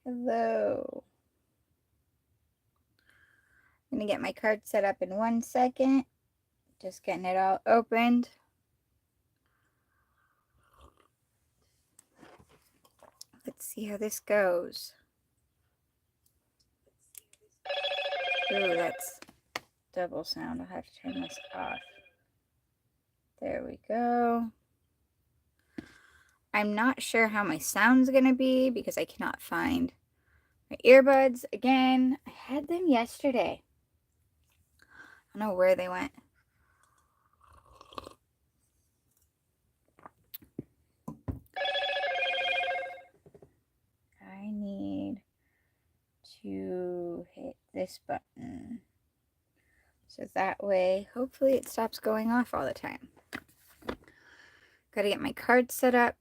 Hello. I'm going to get my card set up in 1 second. Just getting it all opened. Let's see how this goes. Ooh, that's double sound. I'll have to turn this off. There we go. I'm not sure how my sound's going to be because I cannot find my earbuds. Again, I had them yesterday. I don't know where they went. I need to hit this button. So that way, hopefully it stops going off all the time. Gotta get my card set up.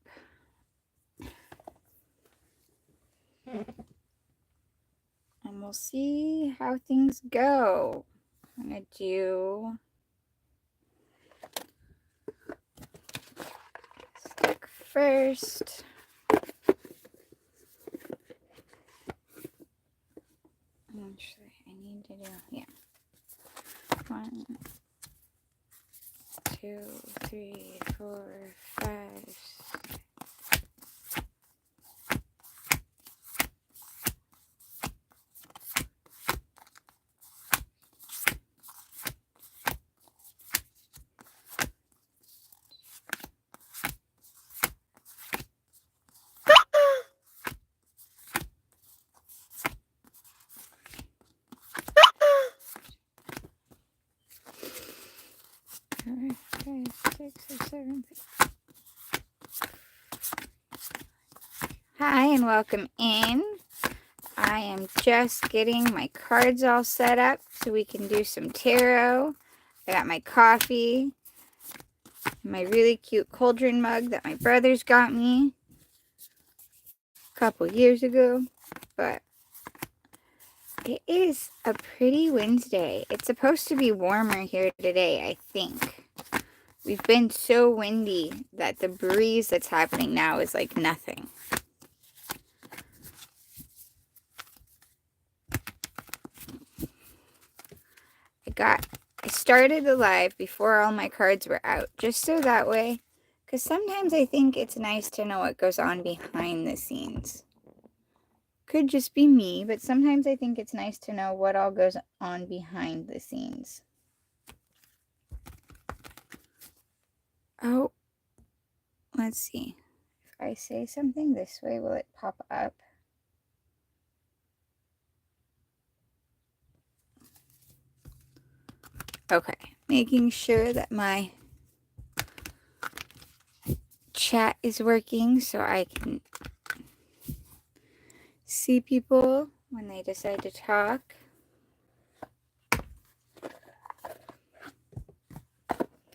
And we'll see how things go. I'm gonna do stick first. Actually, I need to do, yeah. 1, 2, 3, 4, 5, 6. Hi and welcome in. I am just getting my cards all set up so we can do some tarot. I got my coffee, my really cute cauldron mug that my brothers got me a couple years ago, but it is a pretty Wednesday. It's supposed to be warmer here today, I think. We've been so windy that the breeze that's happening now is like nothing. I started the live before all my cards were out, just so that way, because sometimes I think it's nice to know what goes on behind the scenes. Could just be me, but sometimes I think it's nice to know what all goes on behind the scenes. Oh, let's see. If I say something this way, will it pop up? Okay, making sure that my chat is working so I can see people when they decide to talk.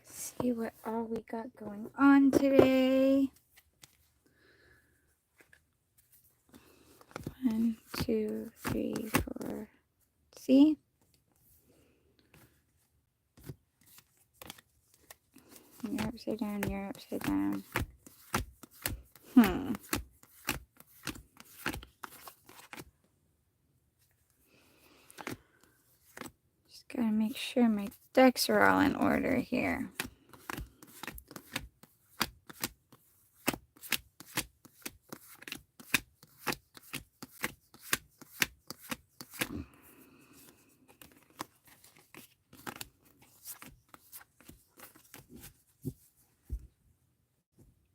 See what all we got going on today. 1, 2, 3, 4. See? You're upside down, you're upside down. Just gotta make sure my decks are all in order here.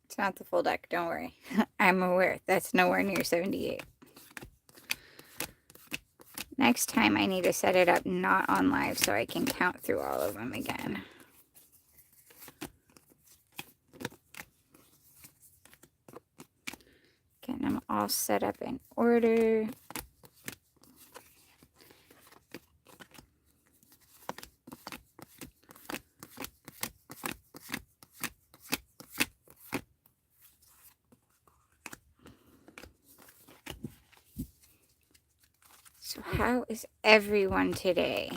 It's not the full deck, don't worry. I'm aware that's nowhere near 78. Next time I need to set it up not on live so I can count through all of them again. Again, I'm all set up in order. So how is everyone today?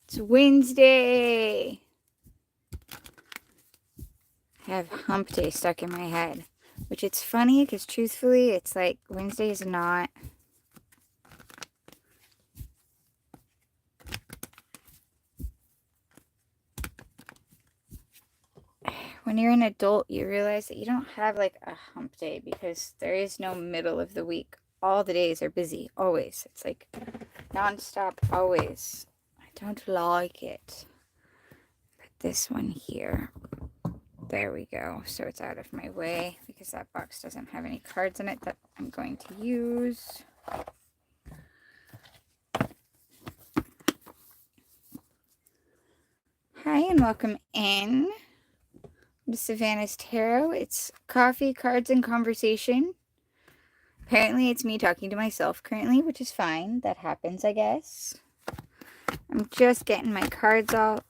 It's Wednesday. I have hump day stuck in my head, which it's funny because truthfully, it's like Wednesday is not when you're an adult, you realize that you don't have like a hump day because there is no middle of the week. All the days are busy, always. It's like nonstop, always. I don't like it. Put this one here. There we go. So it's out of my way because that box doesn't have any cards in it that I'm going to use. Hi and welcome in to Savana's Tarot. It's coffee, cards, and conversation. Apparently it's me talking to myself currently, which is fine. That happens, I guess. I'm just getting my cards all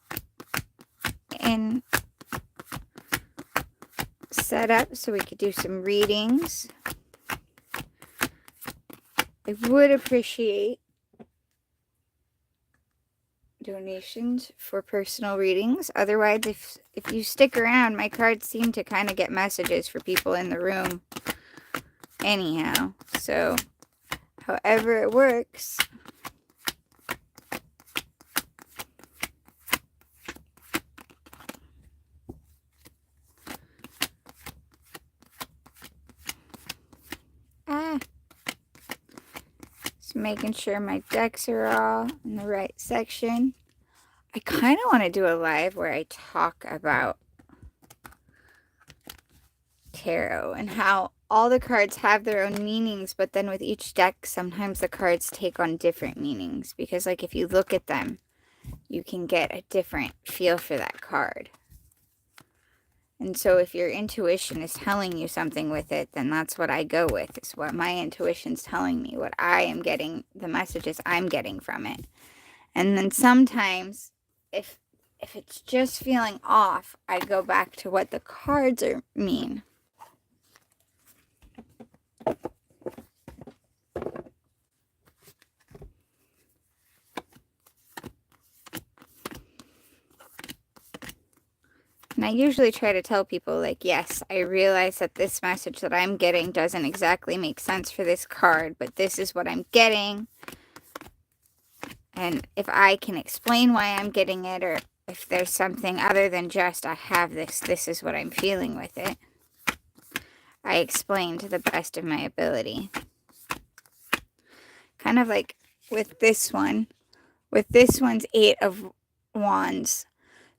in set up so we could do some readings. I would appreciate donations for personal readings. Otherwise, if you stick around, my cards seem to kind of get messages for people in the room anyhow. So, however it works. Just making sure my decks are all in the right section. I kind of want to do a live where I talk about tarot and how all the cards have their own meanings, but then with each deck, sometimes the cards take on different meanings. Because like if you look at them, you can get a different feel for that card. And so if your intuition is telling you something with it, then that's what I go with. It's what my intuition's telling me, what I am getting, the messages I'm getting from it. And then sometimes, if it's just feeling off, I go back to what the cards mean. And I usually try to tell people, like, yes, I realize that this message that I'm getting doesn't exactly make sense for this card, but this is what I'm getting. And if I can explain why I'm getting it, or if there's something other than just, I have this is what I'm feeling with it, I explain to the best of my ability. Kind of like with this one. With this one's 8 of Wands.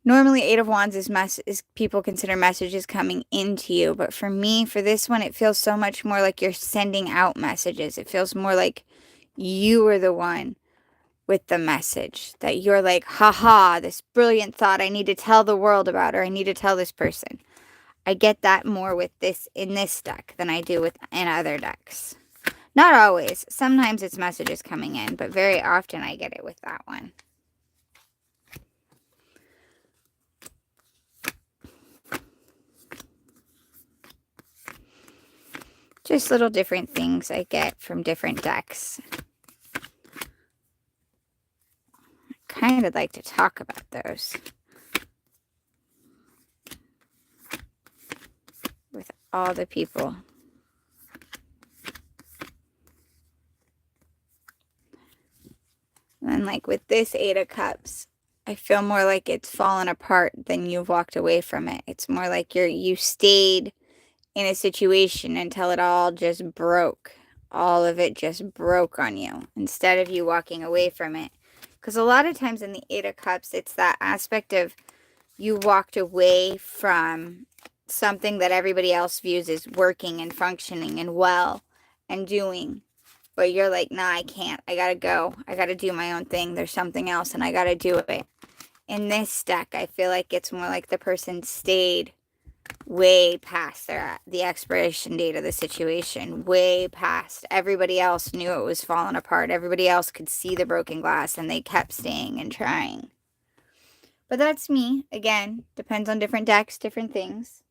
Normally, 8 of Wands is people consider messages coming into you. But for me, for this one, it feels so much more like you're sending out messages. It feels more like you are the one with the message. That you're like, haha, this brilliant thought I need to tell the world about, or I need to tell this person. I get that more with this in this deck than I do in other decks. Not always. Sometimes it's messages coming in, but very often I get it with that one. Just little different things I get from different decks. I kind of like to talk about those with all the people. And like with this 8 of Cups, I feel more like it's fallen apart than you've walked away from it. It's more like you stayed in a situation until it all just broke. All of it just broke on you instead of you walking away from it. Because a lot of times in the 8 of Cups, it's that aspect of you walked away from something that everybody else views as working and functioning and well and doing. But you're like, nah, I can't. I gotta go. I gotta do my own thing. There's something else and I gotta do it. In this deck, I feel like it's more like the person stayed way past the expiration date of the situation, way past. Everybody else knew it was falling apart. Everybody else could see the broken glass and they kept staying and trying. But that's me. Again, depends on different decks, different things.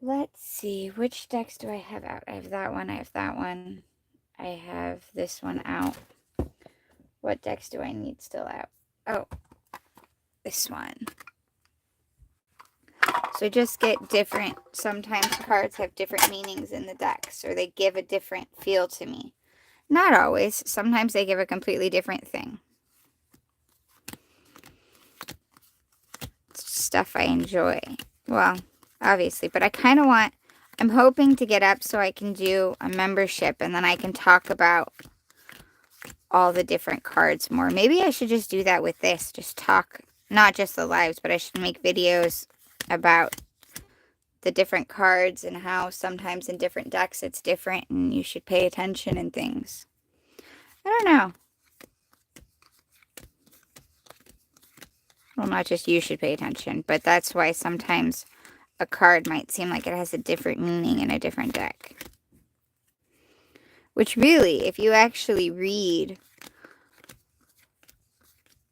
Let's see, which decks do I have out? I have that one, I have that one. I have this one out. What decks do I need still out? Oh, this one. So just get different, sometimes cards have different meanings in the decks, or they give a different feel to me. Not always. Sometimes they give a completely different thing. Let's stuff I enjoy. Well, obviously, but I kind of want, I'm hoping to get up so I can do a membership and then I can talk about all the different cards more. Maybe I should just do that with this, just talk, not just the lives, but I should make videos about the different cards and how sometimes in different decks it's different and you should pay attention and things. I don't know. Well, not just you should pay attention, but that's why sometimes a card might seem like it has a different meaning in a different deck. Which really, if you actually read,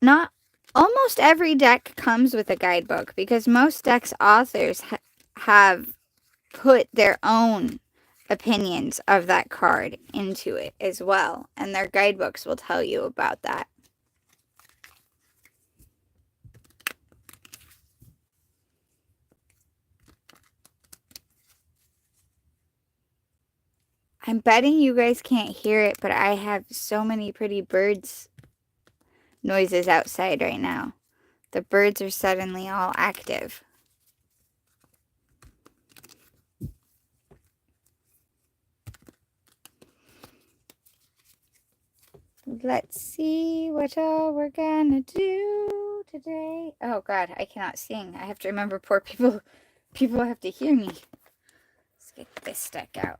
not almost every deck comes with a guidebook because most decks authors have put their own opinions of that card into it as well, and their guidebooks will tell you about that. I'm betting you guys can't hear it, but I have so many pretty birds noises outside right now. The birds are suddenly all active. Let's see what all we're gonna do today. Oh God, I cannot sing. I have to remember poor people. People have to hear me. Let's get this deck out.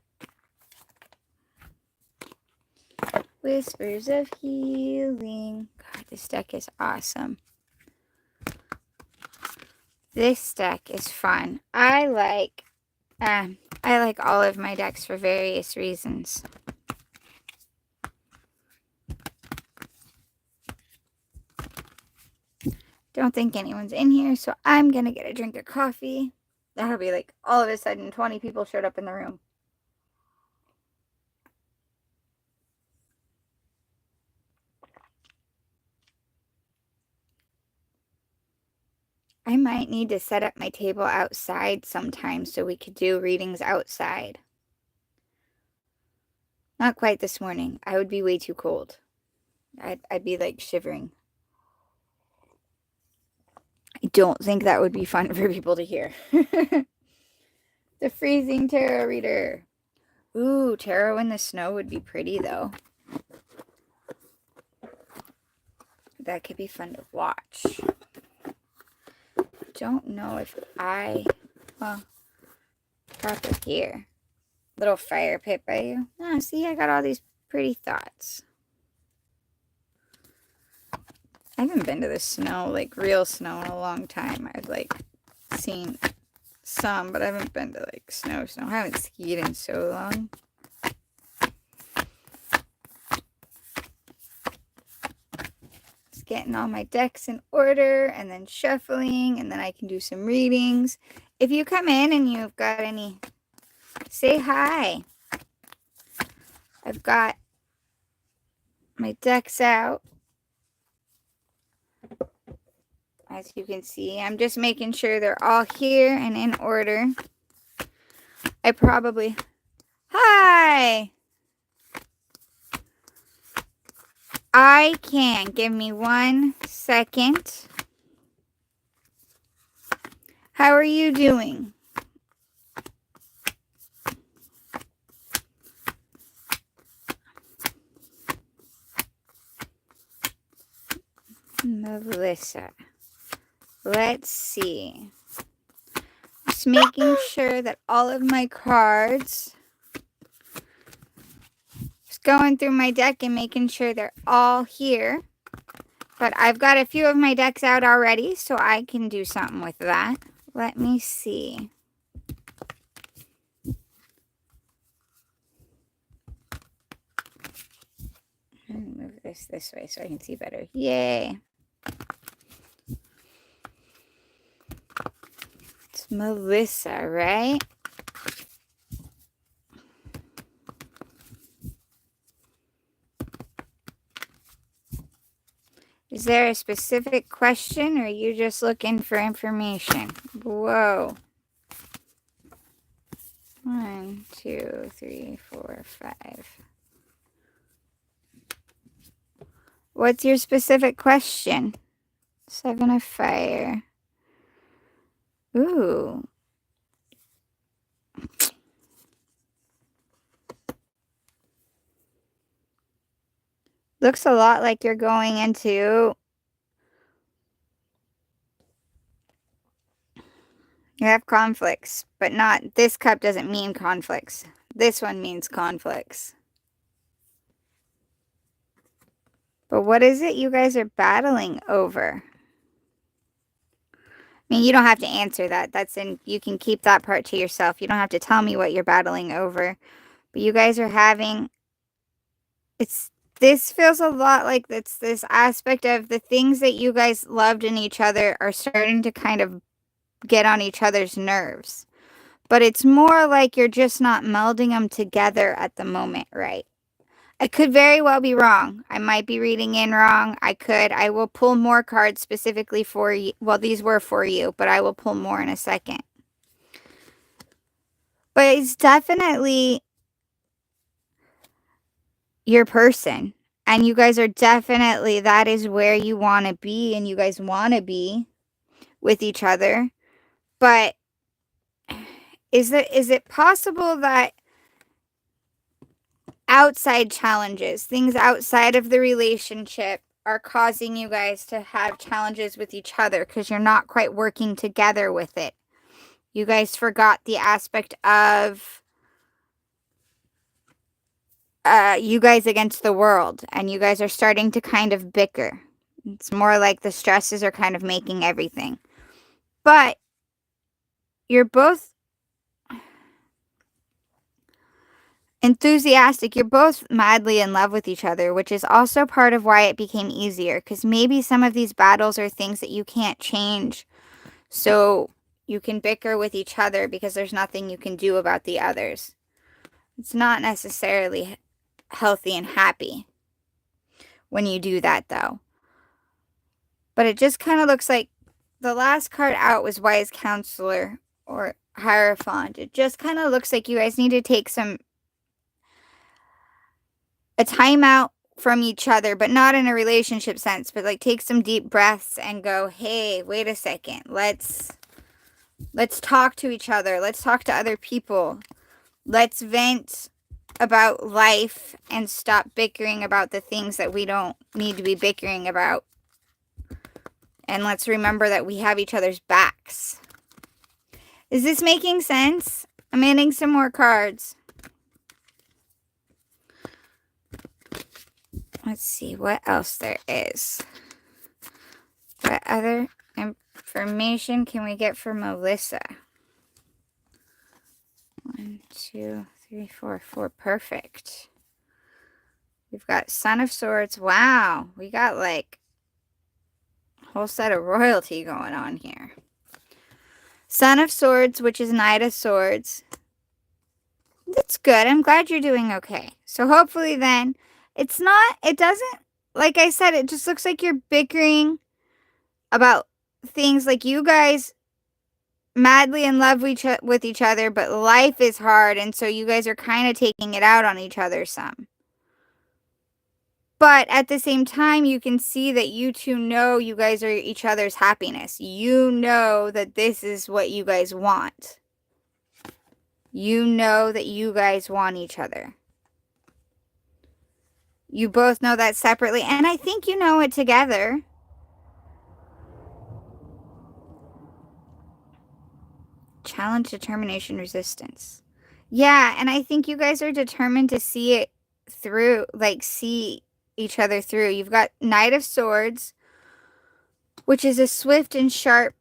Whispers of Healing. God, this deck is awesome. This deck is fun. I like all of my decks for various reasons. Don't think anyone's in here, so I'm gonna get a drink of coffee. That'll be like all of a sudden 20 people showed up in the room. I might need to set up my table outside sometime so we could do readings outside. Not quite this morning. I would be way too cold. I'd be like shivering. I don't think that would be fun for people to hear. The freezing tarot reader. Ooh, tarot in the snow would be pretty though. That could be fun to watch. Don't know if well, proper gear. Little fire pit by you. Oh, see, I got all these pretty thoughts. I haven't been to the snow, like real snow, in a long time. I've like seen some, but I haven't been to like snow. I haven't skied in so long. Just getting all my decks in order and then shuffling, and then I can do some readings. If you come in and you've got any, say hi. I've got my decks out. As you can see, I'm just making sure they're all here and in order. Hi! I can. Give me 1 second. How are you doing? Melissa. Let's see. Just making sure that all of my cards, just going through my deck and making sure they're all here. But I've got a few of my decks out already, so I can do something with that. Let me see. I'm going to move this way so I can see better. Yay. It's Melissa, right? Is there a specific question, or are you just looking for information? Whoa. 1, 2, 3, 4, 5. What's your specific question? 7 of fire. Ooh. Looks a lot like you're going into... You have conflicts, but not... This cup doesn't mean conflicts. This one means conflicts. But what is it you guys are battling over? I mean, you don't have to answer that. You can keep that part to yourself. You don't have to tell me what you're battling over. But you guys are having... This feels a lot like it's this aspect of the things that you guys loved in each other are starting to kind of get on each other's nerves. But it's more like you're just not melding them together at the moment, right? I could very well be wrong. I might be reading in wrong. I will pull more cards specifically for you. Well, these were for you, but I will pull more in a second. But it's definitely your person. And you guys are definitely, that is where you want to be, and you guys want to be with each other. But is it possible that outside challenges, things outside of the relationship, are causing you guys to have challenges with each other because you're not quite working together with it? You guys forgot the aspect of you guys against the world, and you guys are starting to kind of bicker. It's more like the stresses are kind of making everything. But you're both enthusiastic. You're both madly in love with each other, which is also part of why it became easier, because maybe some of these battles are things that you can't change. So you can bicker with each other because there's nothing you can do about the others. It's not necessarily healthy and happy when you do that, though. But it just kind of looks like the last card out was Wise Counselor or Hierophant. It just kind of looks like you guys need to take a time out from each other, but not in a relationship sense, but like take some deep breaths and go, hey, wait a second. Let's talk to each other. Let's talk to other people. Let's vent about life and stop bickering about the things that we don't need to be bickering about. And let's remember that we have each other's backs. Is this making sense? I'm adding some more cards. Let's see what else there is. What other information can we get from Melissa? 1, 2, 3, 4. Perfect. We've got Son of Swords. Wow. We got like a whole set of royalty going on here. Son of Swords, which is Knight of Swords. That's good. I'm glad you're doing okay. So hopefully then, it doesn't, like I said, it just looks like you're bickering about things like you guys madly in love with each other, but life is hard, and so you guys are kind of taking it out on each other some. But at the same time, you can see that you two know you guys are each other's happiness. You know that this is what you guys want. You know that you guys want each other. You both know that separately, and I think you know it together. Challenge, determination, resistance. Yeah, and I think you guys are determined to see it through, like see each other through. You've got Knight of Swords, which is a swift and sharp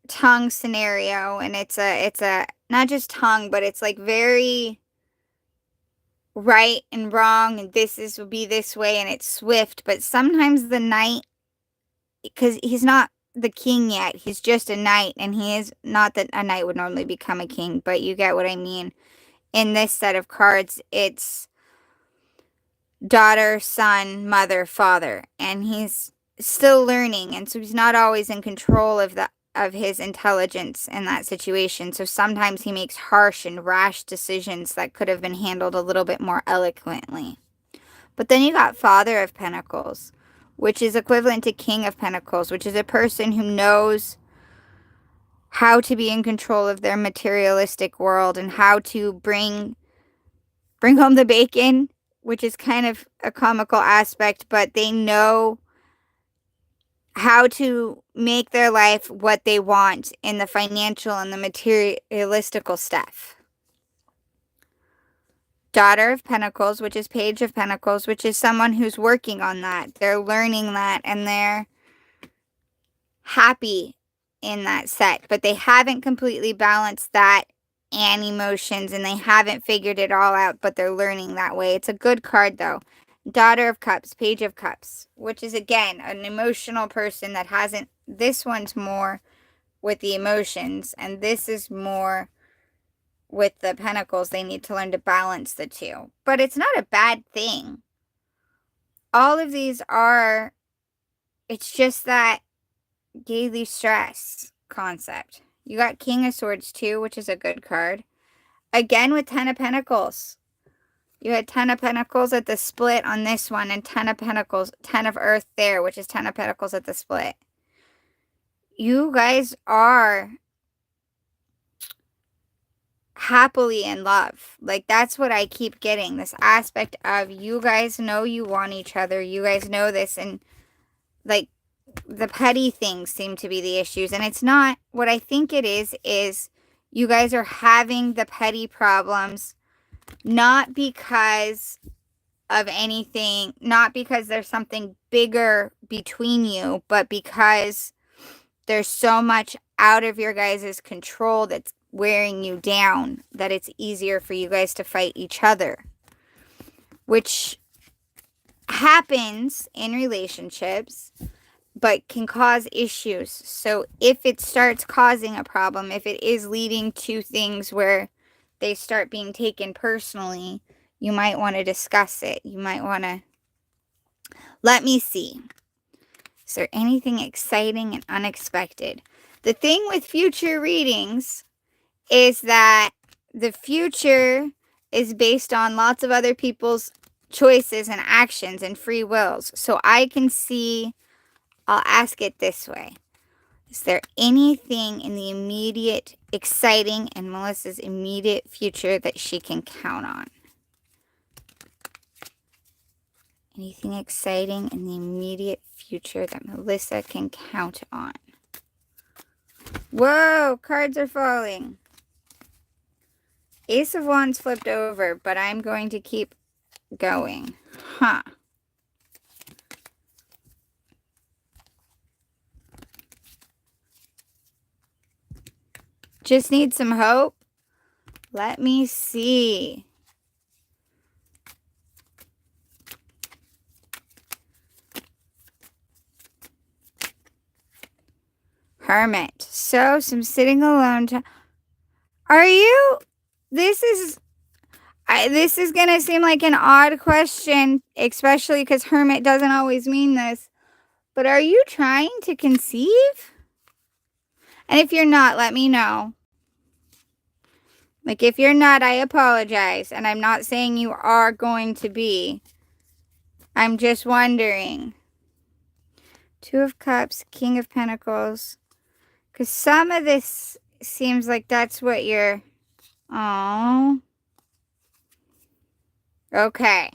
tongue scenario, and it's a not just tongue, but it's like very right and wrong, and will be this way, and it's swift. But sometimes the knight, because he's not the king yet, he's just a knight, and he is not that a knight would normally become a king, but you get what I mean. In this set of cards, it's daughter, son, mother, father, and he's still learning, and so he's not always in control of his intelligence in that situation. So sometimes he makes harsh and rash decisions that could have been handled a little bit more eloquently. But then you got Father of Pentacles, which is equivalent to King of Pentacles, which is a person who knows how to be in control of their materialistic world and how to bring home the bacon, which is kind of a comical aspect, but they know how to make their life what they want in the financial and the materialistical stuff. Daughter of Pentacles, which is Page of Pentacles, which is someone who's working on that. They're learning that and they're happy in that set, but they haven't completely balanced that and emotions, and they haven't figured it all out, but they're learning that way. It's a good card though. Daughter of Cups, Page of Cups, which is again an emotional person that hasn't, this one's more with the emotions and this is more with the pentacles. They need to learn to balance the two, but it's not a bad thing. All of these are, it's just that daily stress concept. You got King of Swords too, which is a good card. Again with 10 of Pentacles. You had 10 of Pentacles at the split on this one and 10 of Pentacles, 10 of Earth there, which is 10 of Pentacles at the split. You guys are happily in love. Like, that's what I keep getting. This aspect of you guys know you want each other. You guys know this, and like the petty things seem to be the issues. And it's not, what I think it is you guys are having the petty problems not because of anything, not because there's something bigger between you, but because there's so much out of your guys' control that's wearing you down that it's easier for you guys to fight each other, which happens in relationships but can cause issues. So if it starts causing a problem, if it is leading to things where they start being taken personally, you might want to discuss it. You might want to, let me see. Is there anything exciting and unexpected? The thing with future readings is that the future is based on lots of other people's choices and actions and free wills. So I can see, I'll ask it this way. Is there anything in the immediate, exciting, and Melissa's immediate future that she can count on? Anything exciting in the immediate future that Melissa can count on? Whoa, cards are falling. Ace of Wands flipped over, but I'm going to keep going. Huh. Just need some hope. Let me see. Hermit. So, some sitting alone time. Are you? This is going to seem like an odd question, especially because hermit doesn't always mean this. But are you trying to conceive? And if you're not, let me know. Like, if you're not, I apologize. And I'm not saying you are going to be. I'm just wondering. Two of Cups, King of Pentacles. Because some of this seems like that's what you're... Oh. Okay.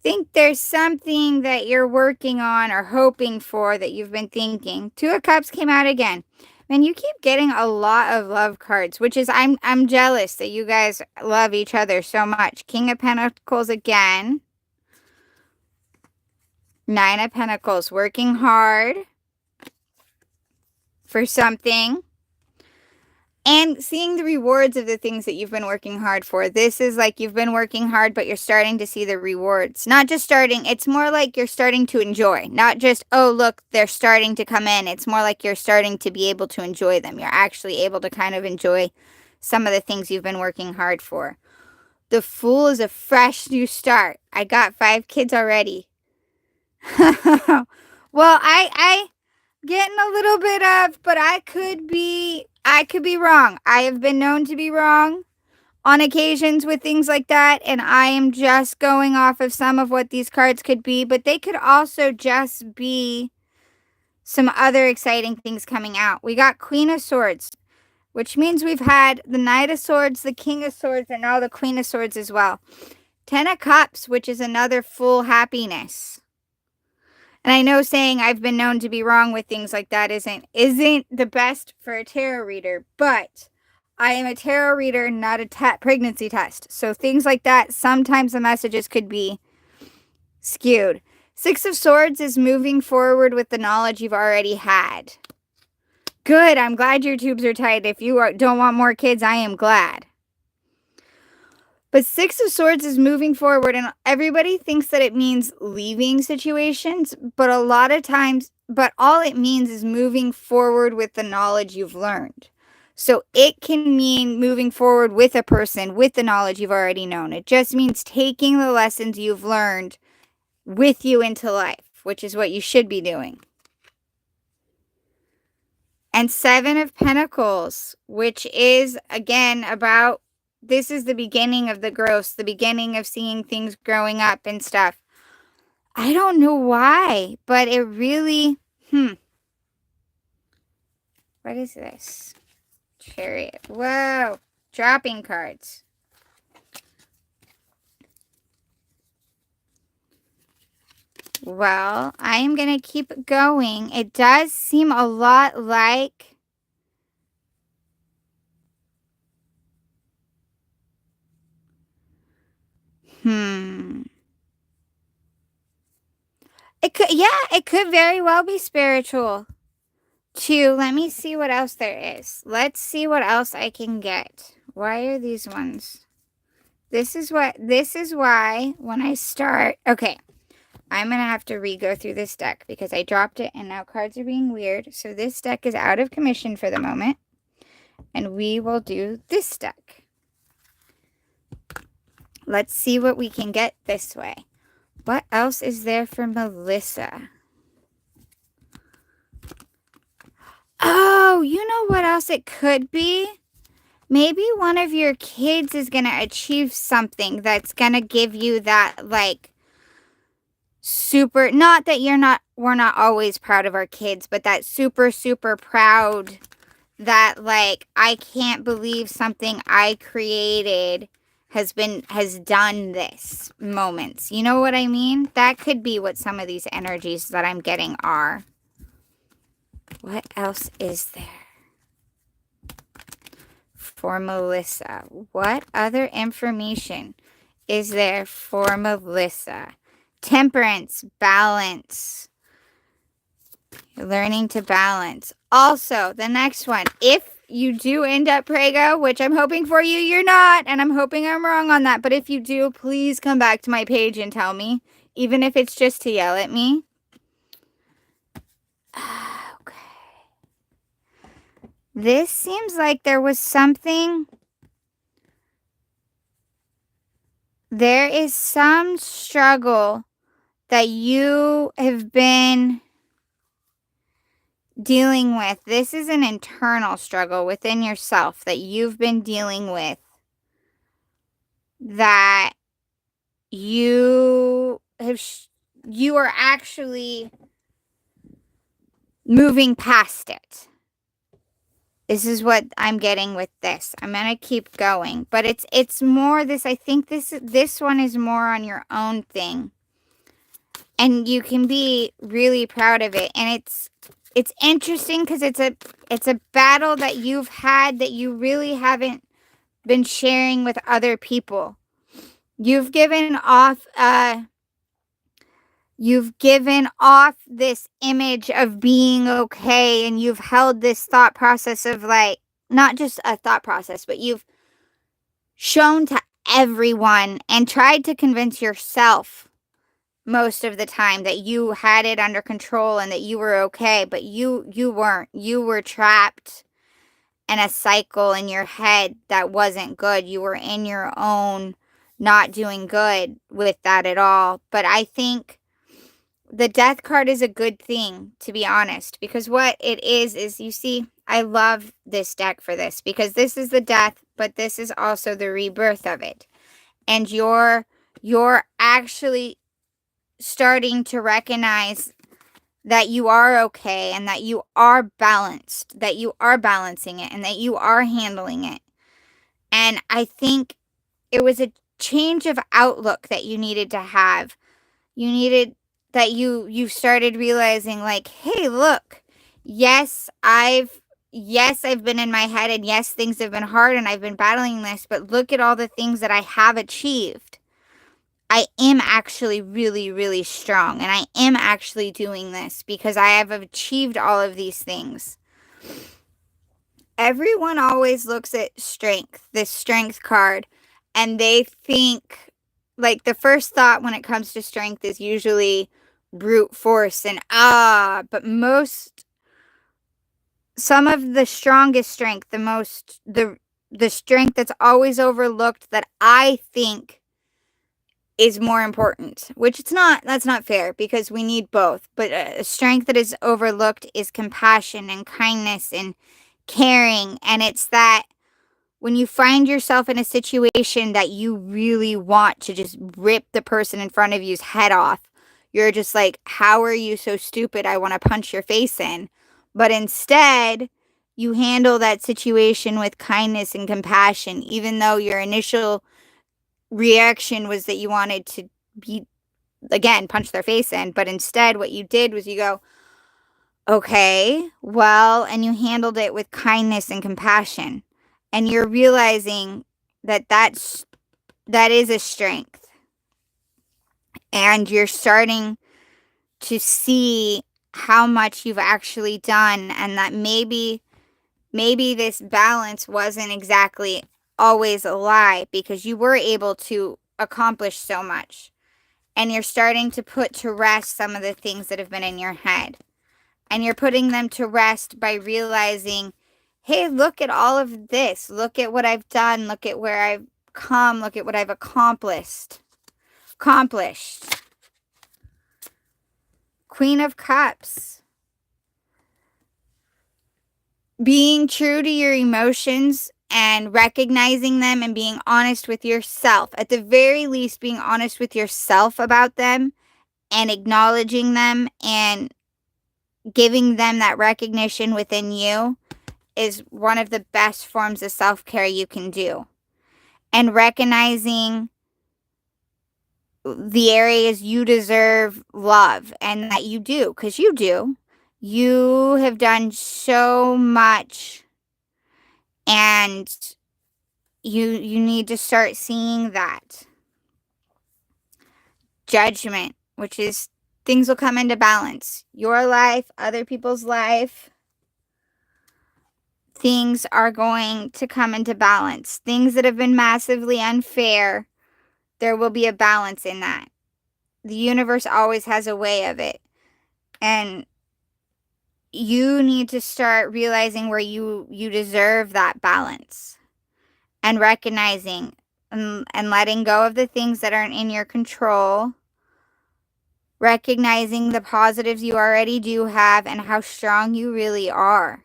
Think there's something that you're working on or hoping for that you've been thinking. Two of Cups came out again. Man, you keep getting a lot of love cards, which is, I'm jealous that you guys love each other so much. King of Pentacles again. Nine of Pentacles, working hard for something. And seeing the rewards of the things that you've been working hard for. This is like you've been working hard, but you're starting to see the rewards. Not just starting, it's more like you're starting to enjoy. Not just, oh, look, they're starting to come in. It's more like you're starting to be able to enjoy them. You're actually able to kind of enjoy some of the things you've been working hard for. The Fool is a fresh new start. I got 5 kids already. Well, I getting a little bit of, but I could be wrong. I have been known to be wrong on occasions with things like that, and I am just going off of some of what these cards could be, but they could also just be some other exciting things coming out. We got Queen of Swords, which means we've had the Knight of Swords, the King of Swords, and now the Queen of Swords as well. 10 of Cups, which is another full happiness. And I know saying I've been known to be wrong with things like that isn't the best for a tarot reader, but I am a tarot reader, not a pregnancy test. So things like that, sometimes the messages could be skewed. 6 of Swords is moving forward with the knowledge you've already had. Good, I'm glad your tubes are tight. If you don't want more kids, I am glad. But 6 of Swords is moving forward, and everybody thinks that it means leaving situations, but a lot of times, but all it means is moving forward with the knowledge you've learned. So it can mean moving forward with a person with the knowledge you've already known. It just means taking the lessons you've learned with you into life, which is what you should be doing. And 7 of Pentacles, which is, again, about this is the beginning of the growth, the beginning of seeing things growing up and stuff. I don't know why, but it really, what is this? Chariot. Whoa. Dropping cards. Well, I am going to keep going. It does seem a lot like it could, yeah, it could very well be spiritual. 2, let me see what else there is. Let's see what else I can get. Why are these ones? This is why when I start, okay, I'm going to have to re-go through this deck because I dropped it and now cards are being weird. So this deck is out of commission for the moment. And we will do this deck. Let's see what we can get this way. What else is there for Melissa? Oh, you know what else it could be? Maybe one of your kids is going to achieve something that's going to give you that, like, super, not that we're not always proud of our kids, but that super, super proud that, like, I can't believe something I created has done this moments. You know what I mean? That could be what some of these energies that I'm getting are. What else is there for Melissa? What other information is there for Melissa? Temperance, balance. You're learning to balance. Also, the next one, if you do end up prego, which I'm hoping for you, you're not, and I'm hoping I'm wrong on that, but if you do, please come back to my page and tell me, even if it's just to yell at me. Okay. This seems like there was something. There is some struggle that you have been dealing with. This is an internal struggle within yourself that you've been dealing with, that you are actually moving past it. This is what I'm getting with this. I'm going to keep going, but it's more this, I think this one is more on your own thing. And you can be really proud of it, and it's interesting because it's a battle that you've had that you really haven't been sharing with other people. You've given off this image of being okay, and you've held this thought process of, like, not just a thought process, but you've shown to everyone and tried to convince yourself most of the time that you had it under control and that you were okay, but you weren't. You were trapped in a cycle in your head that wasn't good. You were in your own not doing good with that at all. But I think the death card is a good thing, to be honest, because what it is you see, I love this deck for this, because this is the death, but this is also the rebirth of it. And you're actually starting to recognize that you are okay and that you are balanced, that you are balancing it and that you are handling it. And I think it was a change of outlook that you needed to have. You needed that you started realizing like, hey, look, yes, I've been in my head, and yes, things have been hard and I've been battling this, but look at all the things that I have achieved. I am actually really, really strong, and I am actually doing this because I have achieved all of these things. Everyone always looks at strength, this strength card, and they think, like, the first thought when it comes to strength is usually brute force and but some of the strongest strength, the strength that's always overlooked that I think is more important, which that's not fair because we need both. But a strength that is overlooked is compassion and kindness and caring. And it's that when you find yourself in a situation that you really want to just rip the person in front of you's head off, you're just like, how are you so stupid? I want to punch your face in. But instead, you handle that situation with kindness and compassion, even though your initial reaction was that you wanted to be, again, punch their face in. But instead, what you did was you go, okay, well, and you handled it with kindness and compassion. And you're realizing that that is a strength. And you're starting to see how much you've actually done, and that maybe this balance wasn't exactly always a lie because you were able to accomplish so much. And you're starting to put to rest some of the things that have been in your head. And you're putting them to rest by realizing, hey, look at all of this. Look at what I've done. Look at where I've come. Look at what I've accomplished. Queen of Cups. Being true to your emotions and recognizing them and being honest with yourself. At the very least, being honest with yourself about them and acknowledging them and giving them that recognition within you is one of the best forms of self-care you can do. And recognizing the areas you deserve love and that you do, because you do. You have done so much, and you need to start seeing that. Judgment, which is things will come into balance. Your life, other people's life, things are going to come into balance. Things that have been massively unfair, there will be a balance in that. The universe always has a way of it. And you need to start realizing where you deserve that balance. And recognizing and letting go of the things that aren't in your control. Recognizing the positives you already do have and how strong you really are.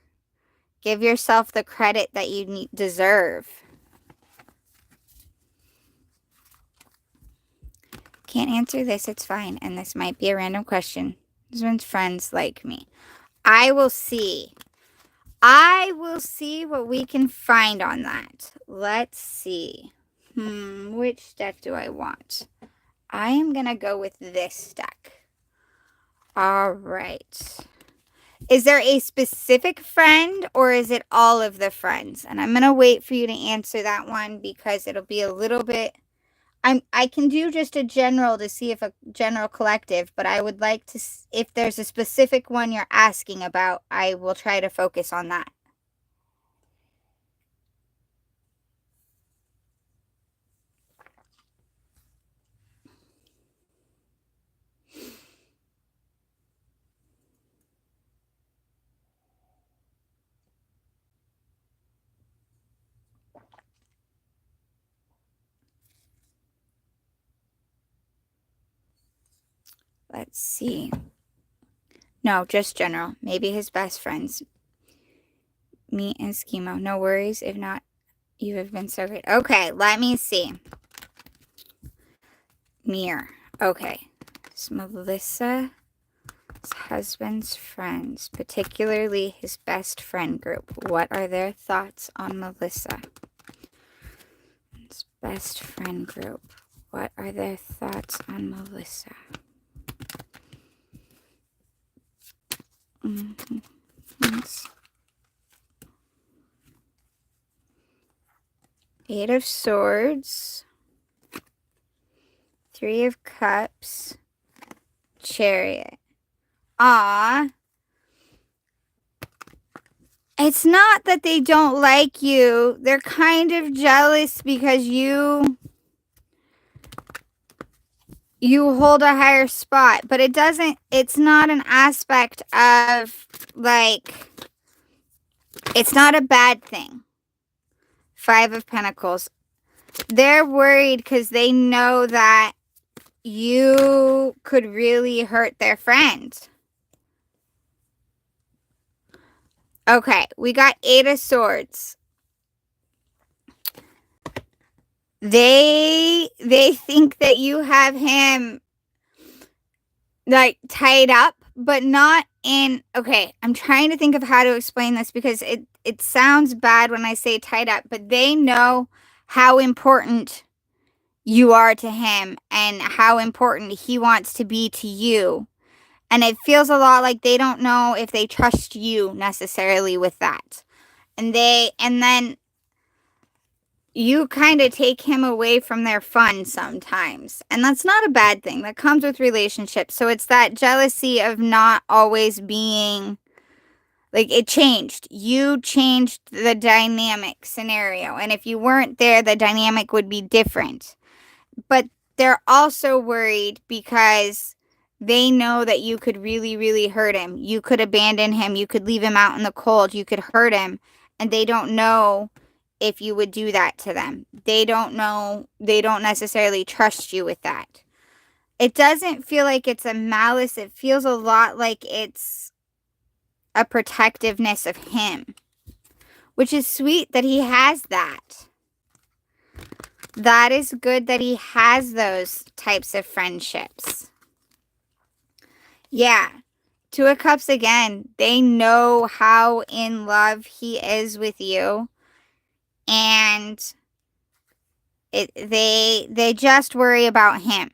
Give yourself the credit that you deserve. Can't answer this, it's fine. And this might be a random question. This one's friends like me. I will see what we can find on that. Let's see. Which deck do I want? I am going to go with this deck. All right. Is there a specific friend or is it all of the friends? And I'm going to wait for you to answer that one because it'll be a little bit... I can do just a general to see if a general collective, but I would like to, if there's a specific one you're asking about, I will try to focus on that. Let's see. No, just general. Maybe his best friends. Me and Schemo. No worries. If not, you have been so great. Okay, let me see. Mirror. Okay. It's Melissa, His husband's friends, particularly his best friend group. What are their thoughts on Melissa? His best friend group. What are their thoughts on Melissa? Eight of Swords. Three of Cups. Chariot. Ah, it's not that they don't like you. They're kind of jealous because you hold a higher spot, but it's not an aspect of, like, it's not a bad thing. Five of Pentacles. They're worried because they know that you could really hurt their friend. Okay, we got Eight of Swords. They think that you have him, like, tied up, but not in... Okay, I'm trying to think of how to explain this because it sounds bad when I say tied up, but they know how important you are to him and how important he wants to be to you. And it feels a lot like they don't know if they trust you necessarily with that. And then you kind of take him away from their fun sometimes. And that's not a bad thing. That comes with relationships. So it's that jealousy of not always being... Like, it changed. You changed the dynamic scenario. And if you weren't there, the dynamic would be different. But they're also worried because they know that you could really, really hurt him. You could abandon him. You could leave him out in the cold. You could hurt him. And they don't know if you would do that to them. They don't know. They don't necessarily trust you with that. It doesn't feel like it's a malice. It feels a lot like it's a protectiveness of him, which is sweet that he has that. That is good that he has those types of friendships. Yeah. Two of Cups again. They know how in love he is with you. And they just worry about him.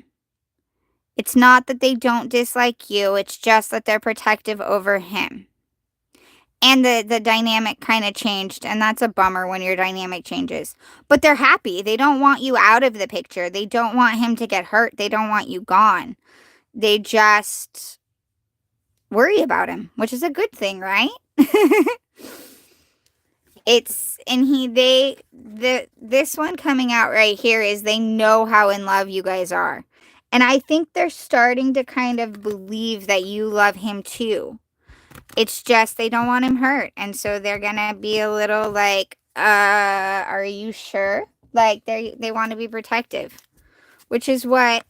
It's not that they don't dislike you. It's just that they're protective over him. And the dynamic kind of changed. And that's a bummer when your dynamic changes. But they're happy. They don't want you out of the picture. They don't want him to get hurt. They don't want you gone. They just worry about him, which is a good thing, right? This one coming out right here is they know how in love you guys are. And I think they're starting to kind of believe that you love him too. It's just they don't want him hurt. And so they're going to be a little like, are you sure? Like, they want to be protective. Which is what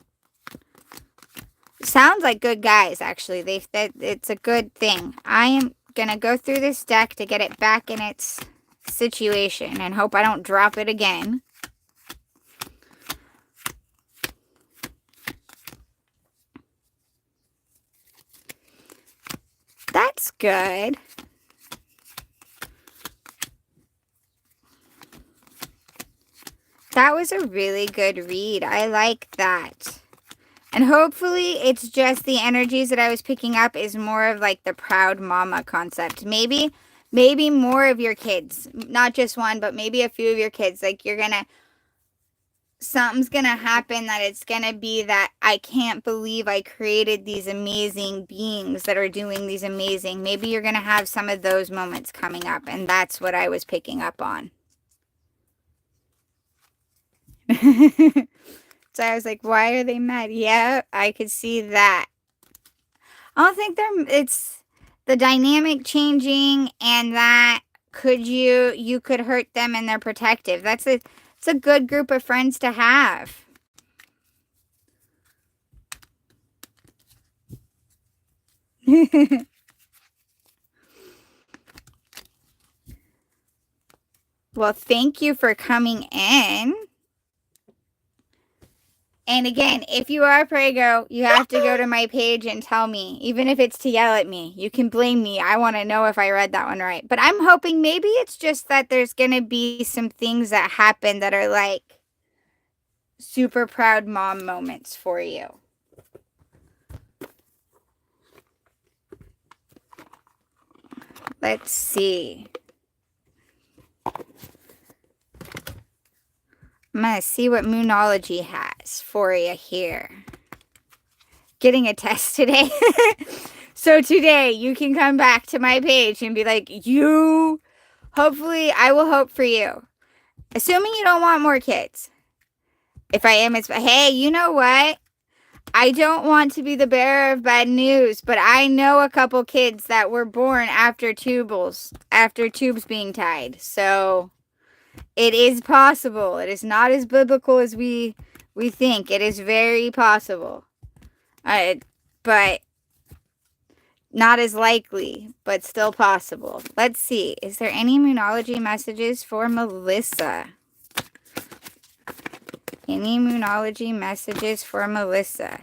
sounds like good guys, actually. It's a good thing. I am going to go through this deck to get it back in its situation and hope I don't drop it again. That's good. That was a really good read. I like that. And hopefully it's just the energies that I was picking up is more of like the proud mama concept. Maybe more of your kids. Not just one, but maybe a few of your kids. Like something's going to happen that it's going to be that I can't believe I created these amazing beings that are doing these amazing. Maybe you're going to have some of those moments coming up. And that's what I was picking up on. So I was like, why are they mad? Yeah, I could see that. I don't think it's the dynamic changing and that you could hurt them and they're protective. It's a good group of friends to have. Well, thank you for coming in. And again, if you are prego, you have to go to my page and tell me, even if it's to yell at me. You can blame me. I want to know if I read that one right. But I'm hoping maybe it's just that there's going to be some things that happen that are like super proud mom moments for you. Let's see. I'm going to see what Moonology has for you here. Getting a test today. So today you can come back to my page and be like, hopefully I will hope for you. Assuming you don't want more kids. If I am, it's, hey, you know what? I don't want to be the bearer of bad news, but I know a couple kids that were born after tubes being tied. So it is possible. It is not as biblical as we think. It is very possible. But not as likely, but still possible. Let's see. Is there any Moonology messages for Melissa? Any Moonology messages for Melissa?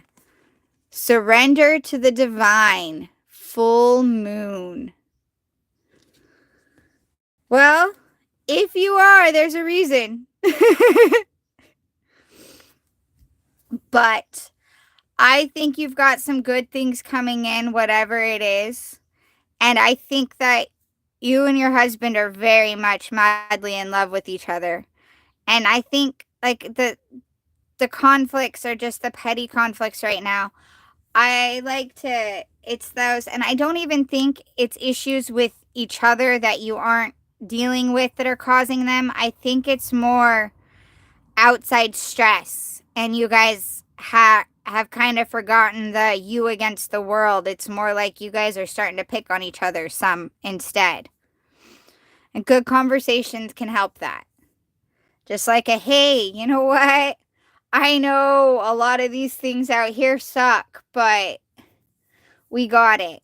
Surrender to the divine. Full moon. Well, if you are, there's a reason. But I think you've got some good things coming in, whatever it is. And I think that you and your husband are very much madly in love with each other. And I think like the conflicts are just the petty conflicts right now. It's those, and I don't even think it's issues with each other that you aren't dealing with that are causing them. I think it's more outside stress, and you guys have kind of forgotten the you against the world. It's more like you guys are starting to pick on each other some instead. And good conversations can help that. Just like a, hey, you know what? I know a lot of these things out here suck, but we got it.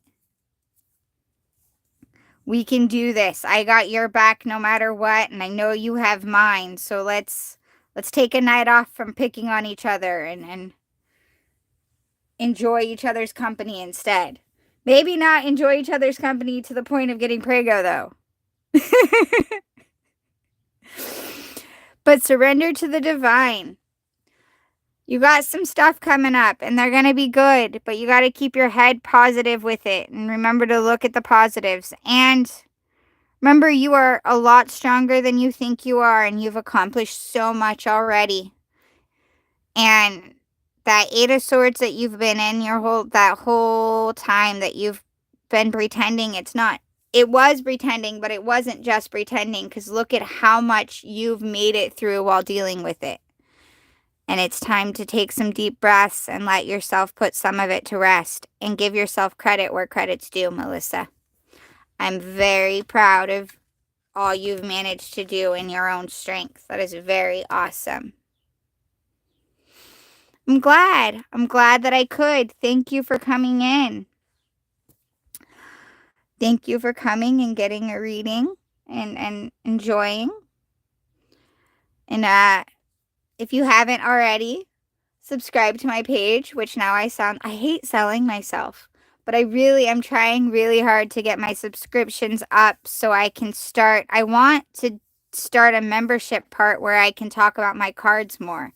We can do this. I got your back no matter what, and I know you have mine. So let's take a night off from picking on each other and enjoy each other's company instead. Maybe not enjoy each other's company to the point of getting prego, though. But surrender to the divine. You got some stuff coming up, and they're going to be good, but you got to keep your head positive with it, and remember to look at the positives. And remember, you are a lot stronger than you think you are, and you've accomplished so much already. And that Eight of Swords that you've been in that whole time that you've been pretending, it was pretending, but it wasn't just pretending, because look at how much you've made it through while dealing with it. And it's time to take some deep breaths and let yourself put some of it to rest and give yourself credit where credit's due, Melissa. I'm very proud of all you've managed to do in your own strength. That is very awesome. I'm glad that I could. Thank you for coming in. Thank you for coming and getting a reading and enjoying. And if you haven't already, subscribe to my page, which now I hate selling myself, but I really am trying really hard to get my subscriptions up so I want to start a membership part where I can talk about my cards more.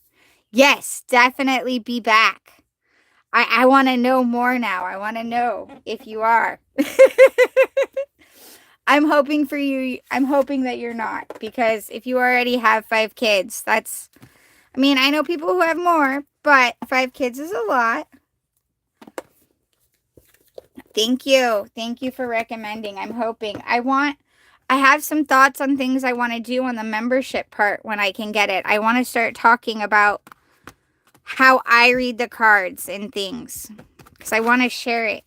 Yes, definitely be back. I want to know more now. I want to know if you are. I'm hoping for you. I'm hoping that you're not, because if you already have 5 kids, I know people who have more, but 5 kids is a lot. Thank you. Thank you for recommending. I'm hoping. I have some thoughts on things I want to do on the membership part when I can get it. I want to start talking about how I read the cards and things, because I want to share it.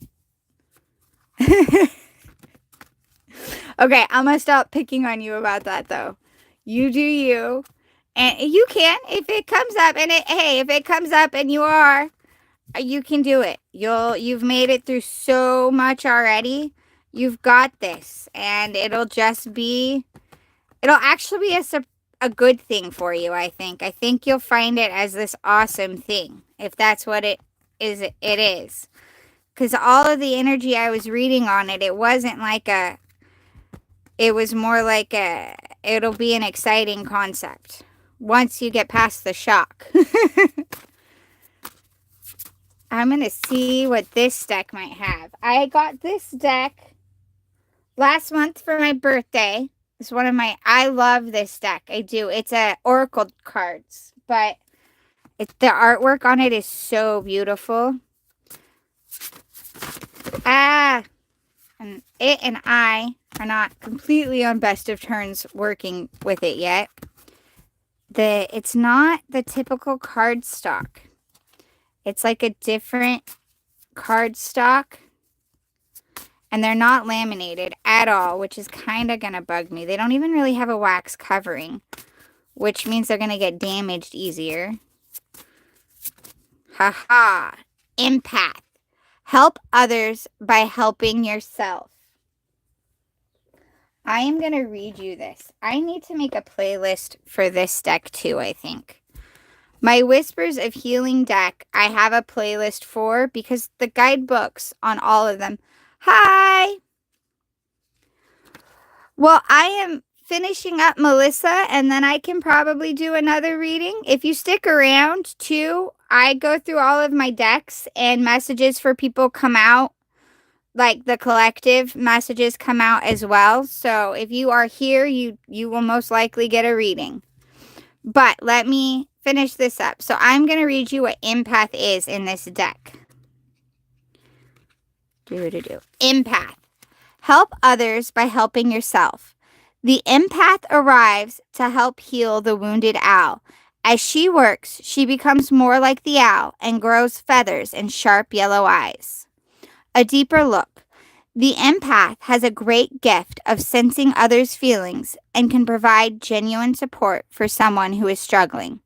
Okay, I'm going to stop picking on you about that, though. You do you. And you can, if it comes up, if it comes up and you can do it. You've made it through so much already. You've got this, and it'll actually be a good thing for you, I think. I think you'll find it as this awesome thing, if that's what it is. Because all of the energy I was reading on it, it wasn't like it was more like it'll be an exciting concept once you get past the shock. I'm going to see what this deck might have. I got this deck last month for my birthday. It's one of my, I love this deck. I do. It's Oracle cards, but the artwork on it is so beautiful. And it and I are not completely on best of terms working with it yet. It's not the typical card stock. It's like a different card stock. And they're not laminated at all, which is kind of going to bug me. They don't even really have a wax covering, which means they're going to get damaged easier. Haha. Empath. Help others by helping yourself. I am going to read you this. I need to make a playlist for this deck too, I think. My Whispers of Healing deck, I have a playlist for because the guidebooks on all of them. Hi! Well, I am finishing up Melissa, and then I can probably do another reading. If you stick around, too, I go through all of my decks, and messages for people come out. Like the collective messages come out as well. So if you are here, you will most likely get a reading. But let me finish this up. So I'm going to read you what empath is in this deck. Empath. Help others by helping yourself. The empath arrives to help heal the wounded owl. As she works, she becomes more like the owl and grows feathers and sharp yellow eyes. A deeper look. The empath has a great gift of sensing others' feelings and can provide genuine support for someone who is struggling.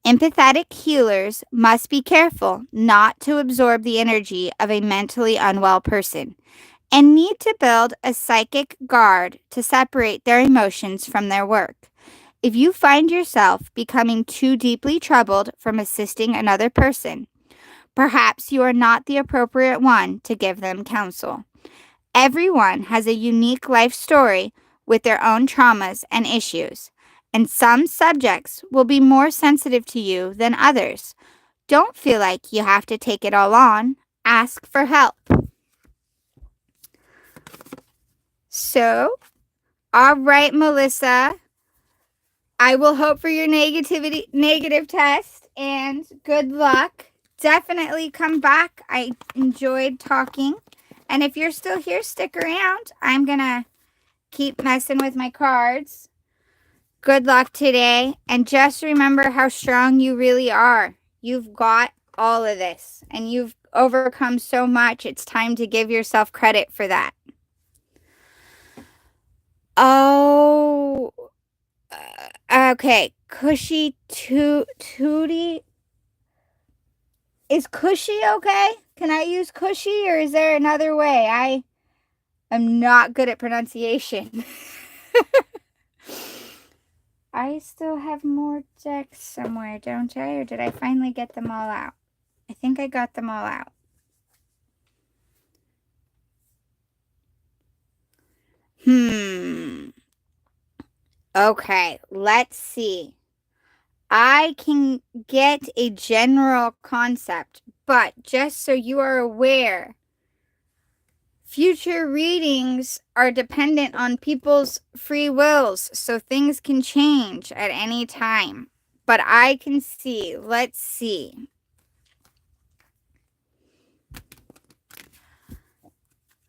Empathetic healers must be careful not to absorb the energy of a mentally unwell person and need to build a psychic guard to separate their emotions from their work. If you find yourself becoming too deeply troubled from assisting another person, perhaps you are not the appropriate one to give them counsel. Everyone has a unique life story with their own traumas and issues, and some subjects will be more sensitive to you than others. Don't feel like you have to take it all on. Ask for help. So, all right, Melissa, I will hope for your negative test, and good luck. Definitely come back. I enjoyed talking. And if you're still here, stick around. I'm going to keep messing with my cards. Good luck today. And just remember how strong you really are. You've got all of this. And you've overcome so much. It's time to give yourself credit for that. Oh. Okay. Cushy Tootie. Is Cushy okay? Can I use Cushy, or is there another way? I am not good at pronunciation. I still have more decks somewhere, don't I? Or did I finally get them all out? I think I got them all out. Okay, let's see. I can get a general concept, but just so you are aware, future readings are dependent on people's free wills, so things can change at any time. But I can see, let's see.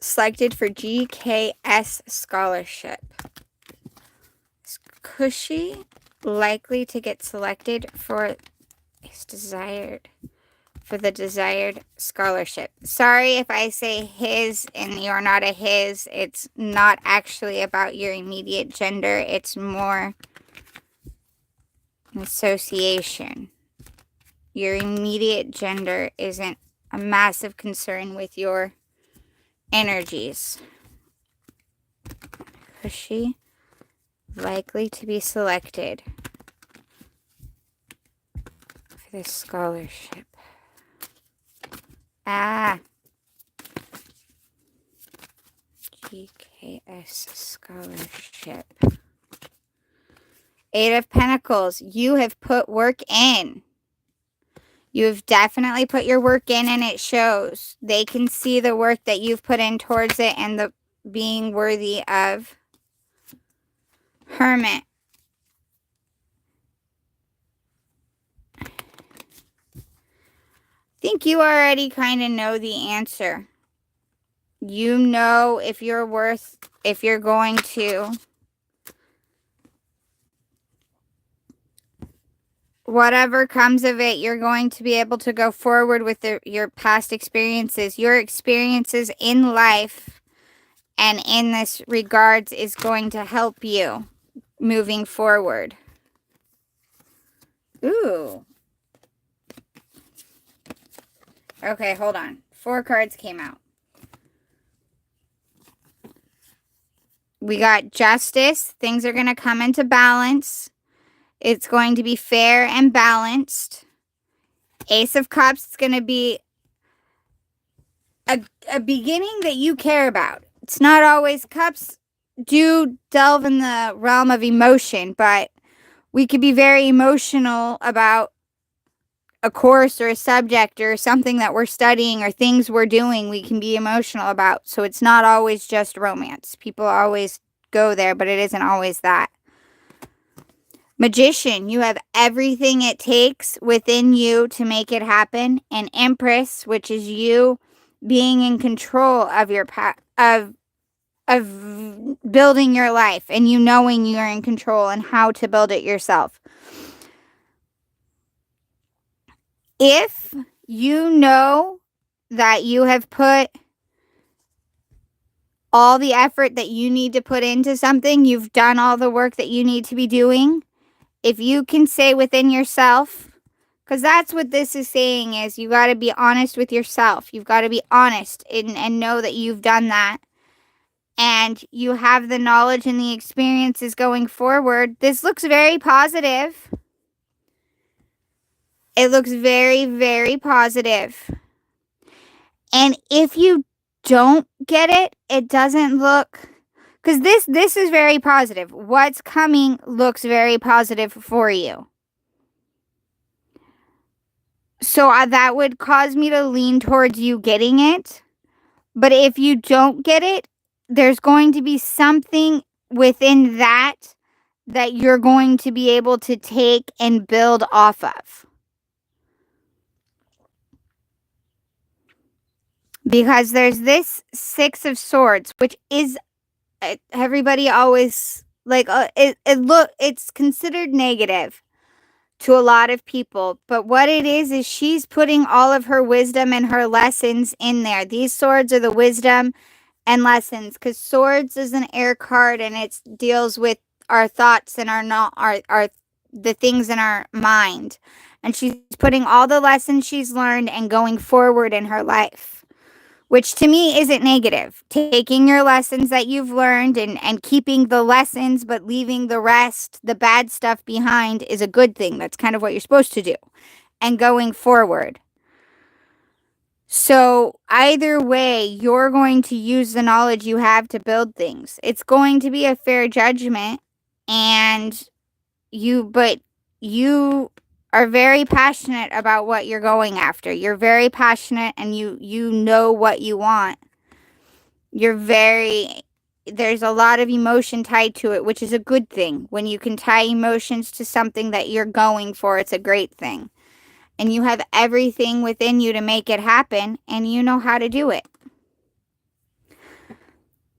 Selected for GKS scholarship. Is Cushy likely to get selected for the desired scholarship? Sorry if I say his and you're not a his. It's not actually about your immediate gender. It's more an association. Your immediate gender isn't a massive concern with your energies. Cushy likely to be selected for this scholarship. GKS scholarship. Eight of Pentacles. You have put work in. You have definitely put your work in, and it shows. They can see the work that you've put in towards it and the being worthy of. Hermit. I think you already kind of know the answer. You know if you're going to. Whatever comes of it, you're going to be able to go forward with your past experiences. Your experiences in life and in this regards is going to help you moving forward. Ooh. Okay, hold on. 4 cards came out. We got justice. Things are going to come into balance. It's going to be fair and balanced. Ace of Cups is going to be a beginning that you care about. It's not always, cups do delve in the realm of emotion, but we could be very emotional about a course or a subject or something that we're studying or things we're doing. We can be emotional about. So it's not always just romance. People always go there, but it isn't always that. Magician, you have everything it takes within you to make it happen. And Empress, which is you being in control of your of building your life, and you knowing you're in control and how to build it yourself. If you know that you have put all the effort that you need to put into something, you've done all the work that you need to be doing, if you can say within yourself, because that's what this is saying, is you got to be honest with yourself. You've got to be honest and know that you've done that. And you have the knowledge and the experiences going forward. This looks very positive. It looks very, very positive. And if you don't get it, it doesn't look... Because this is very positive. What's coming looks very positive for you. So that would cause me to lean towards you getting it. But if you don't get it, there's going to be something within that you're going to be able to take and build off of. Because there's this 6 of Swords, which is... everybody always like it's considered negative to a lot of people, but what it is she's putting all of her wisdom and her lessons in there. These swords are the wisdom and lessons, because swords is an air card, and it deals with our thoughts and our the things in our mind, and she's putting all the lessons she's learned and going forward in her life. Which to me isn't negative. Taking your lessons that you've learned and keeping the lessons but leaving the rest, the bad stuff behind, is a good thing. That's kind of what you're supposed to do. And going forward. So either way, you're going to use the knowledge you have to build things. It's going to be a fair judgment. But you are very passionate about what you're going after. You're very passionate, and you know what you want. There's a lot of emotion tied to it, which is a good thing. When you can tie emotions to something that you're going for, it's a great thing. And you have everything within you to make it happen, and you know how to do it.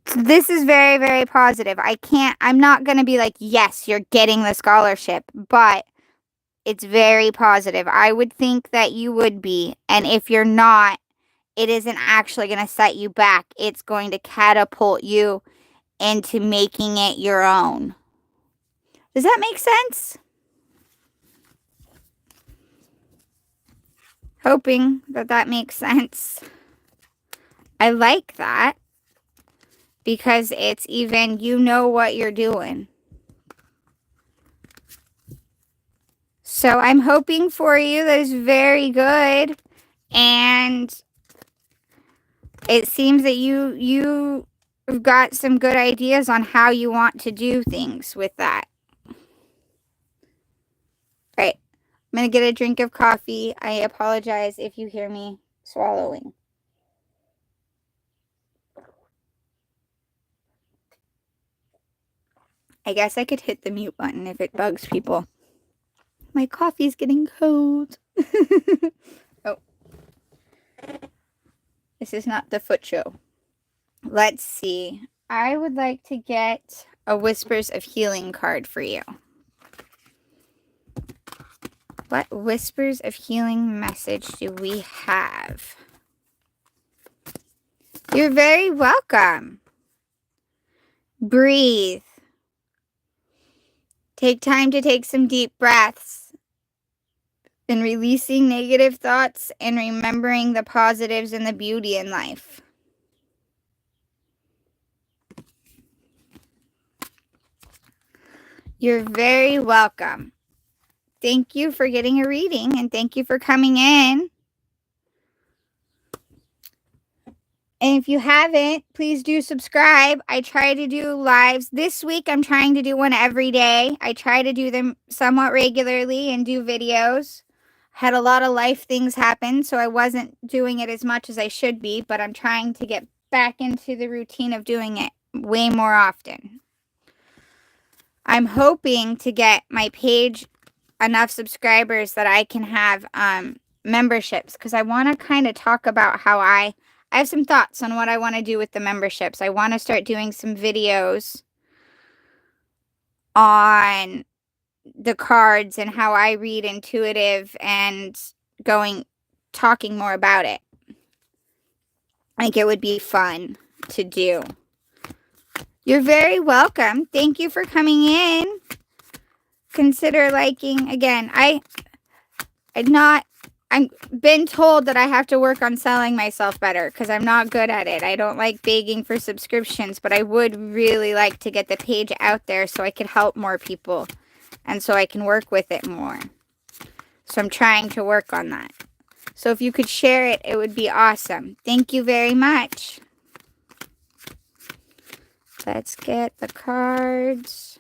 So this is very, very positive. I'm not going to be like, yes, you're getting the scholarship, but it's very positive. I would think that you would be. And if you're not, it isn't actually going to set you back. It's going to catapult you into making it your own. Does that make sense? Hoping that makes sense. I like that. Because it's even, you know what you're doing. So I'm hoping for you. That is very good. And it seems that you've got some good ideas on how you want to do things with that. Right. I'm going to get a drink of coffee. I apologize if you hear me swallowing. I guess I could hit the mute button if it bugs people. My coffee's getting cold. Oh. This is not the foot show. Let's see. I would like to get a Whispers of Healing card for you. What Whispers of Healing message do we have? You're very welcome. Breathe. Take time to take some deep breaths. And releasing negative thoughts and remembering the positives and the beauty in life. You're very welcome. Thank you for getting a reading and thank you for coming in. And if you haven't, please do subscribe. I try to do lives. This week, I'm trying to do one every day. I try to do them somewhat regularly and do videos. Had a lot of life things happen, so I wasn't doing it as much as I should be, but I'm trying to get back into the routine of doing it way more often. I'm hoping to get my page enough subscribers that I can have memberships, because I want to kind of talk about how I have some thoughts on what I want to do with the memberships. I want to start doing some videos on the cards and how I read intuitive and talking more about it. I think it would be fun to do. You're very welcome. Thank you for coming in. Consider liking. Again, I've been told that I have to work on selling myself better because I'm not good at it. I don't like begging for subscriptions, but I would really like to get the page out there so I could help more people and so I can work with it more. So I'm trying to work on that. So if you could share it, it would be awesome. Thank you very much. Let's get the cards.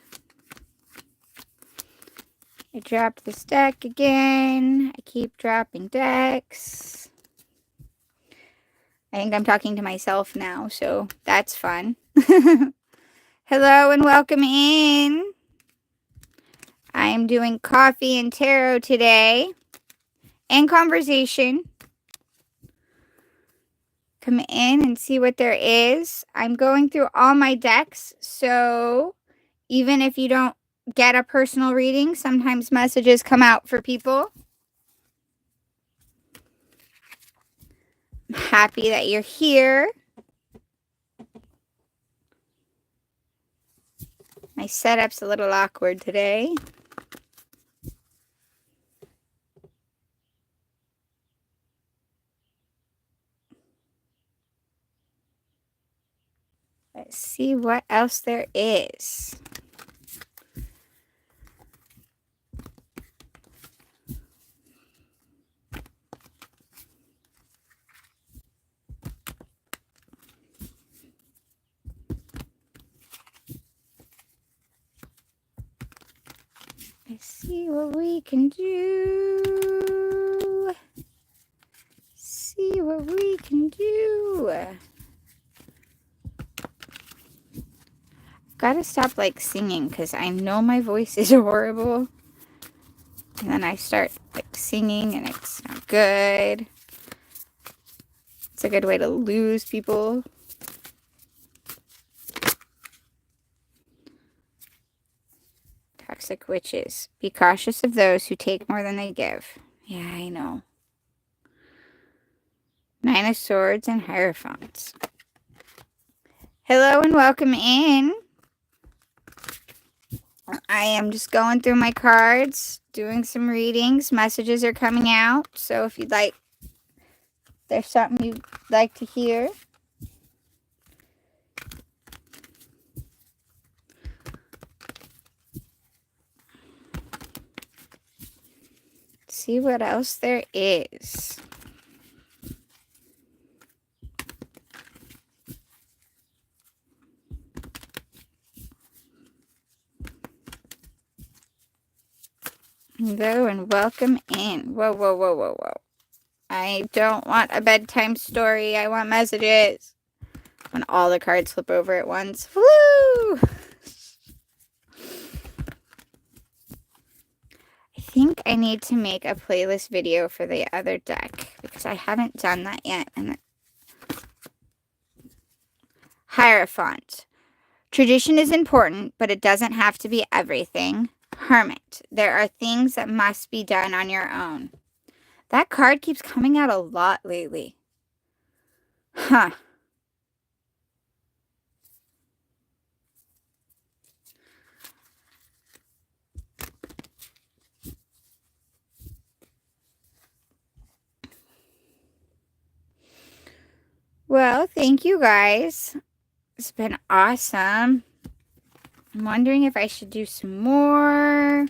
I dropped this deck again. I keep dropping decks. I think I'm talking to myself now, so that's fun. Hello and welcome in. I am doing coffee and tarot today and conversation. Come in and see what there is. I'm going through all my decks, so even if you don't get a personal reading, sometimes messages come out for people. I'm happy that you're here. My setup's a little awkward today. Let's see what else there is. Let's see what we can do. See what we can do. Gotta stop singing because I know my voice is horrible. And then I start singing and it's not good. It's a good way to lose people. Toxic witches. Be cautious of those who take more than they give. Yeah, I know. Nine of Swords and Hierophants. Hello and welcome in. I am just going through my cards, doing some readings. Messages are coming out. So if there's something you'd like to hear. see what else there is. Go and welcome in. Whoa, whoa, whoa, whoa, whoa. I don't want a bedtime story. I want messages. When all the cards flip over at once. Woo! I think I need to make a playlist video for the other deck because I haven't done that yet. And Hierophant. Tradition is important, but it doesn't have to be everything. Hermit. There are things that must be done on your own. That card keeps coming out a lot lately. Huh. Well, thank you guys. It's been awesome. I'm wondering if I should do some more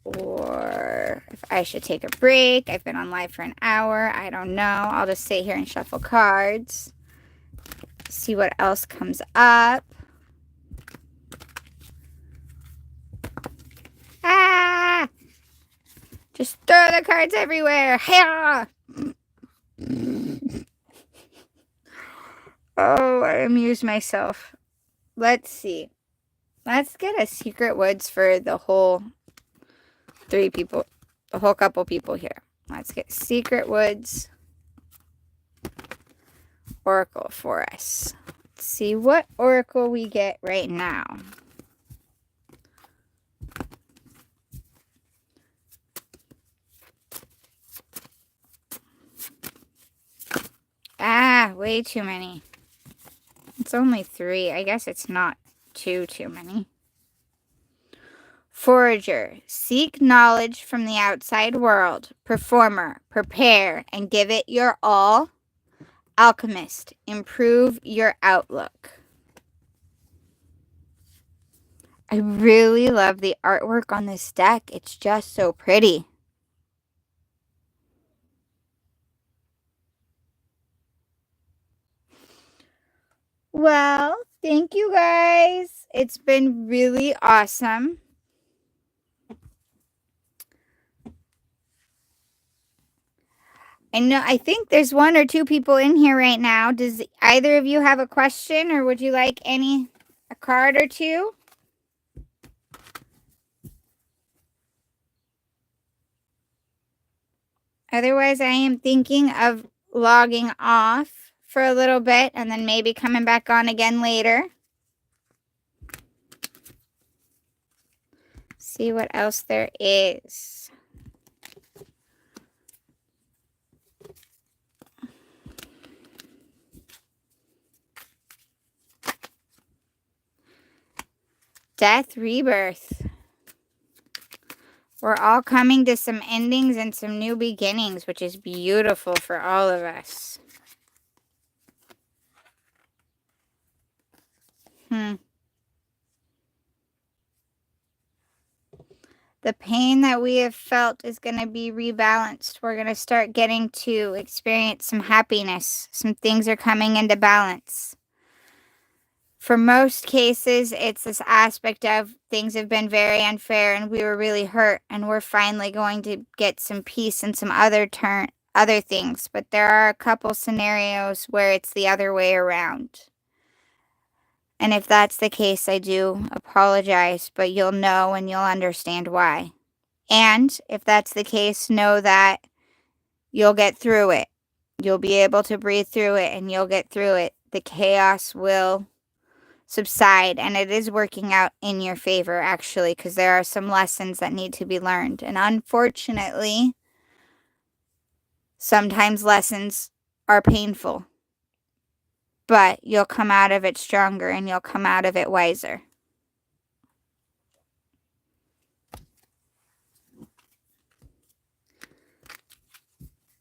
or if I should take a break. I've been on live for an hour. I don't know. I'll just sit here and shuffle cards. See what else comes up. Ah! Just throw the cards everywhere. Hiya! Oh, I amused myself. Let's see. Let's get a secret woods for the whole 3 people, the whole couple people here. Let's get secret woods oracle for us. Let's see what oracle we get right now. Ah, way too many. It's only 3. I guess it's not too many. Forager. Seek knowledge from the outside world. Performer. Prepare and give it your all. Alchemist. Improve your outlook. I really love the artwork on this deck. It's just so pretty. Well, thank you guys. It's been really awesome. I think there's 1 or 2 people in here right now. Does either of you have a question or would you like a card or 2? Otherwise, I am thinking of logging off for a little bit and then maybe coming back on again later. See what else there is. Death, rebirth. We're all coming to some endings and some new beginnings, which is beautiful for all of us. The pain that we have felt is going to be rebalanced. We're going to start getting to experience some happiness. Some things are coming into balance. For most cases, it's this aspect of things have been very unfair and we were really hurt and we're finally going to get some peace and some other things. But there are a couple scenarios where it's the other way around. And if that's the case, I do apologize, but you'll know and you'll understand why. And if that's the case, know that you'll get through it. You'll be able to breathe through it and you'll get through it. The chaos will subside, and it is working out in your favor, actually, because there are some lessons that need to be learned. And unfortunately, sometimes lessons are painful. But you'll come out of it stronger and you'll come out of it wiser.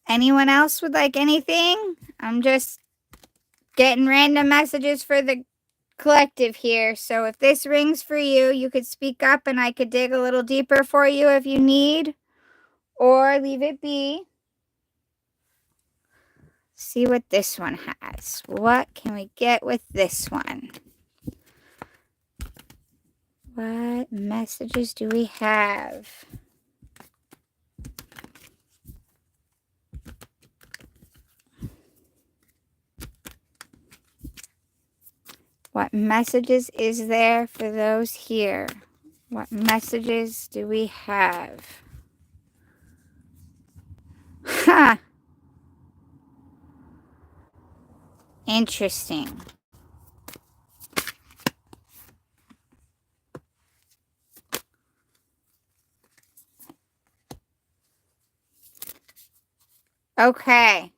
Anyone else would like anything? I'm just getting random messages for the collective here. So if this rings for you, you could speak up and I could dig a little deeper for you if you need. or leave it be. See what this one has. What can we get with this one? What messages do we have? What messages is there for those here? What messages do we have? Ha! Interesting. Okay.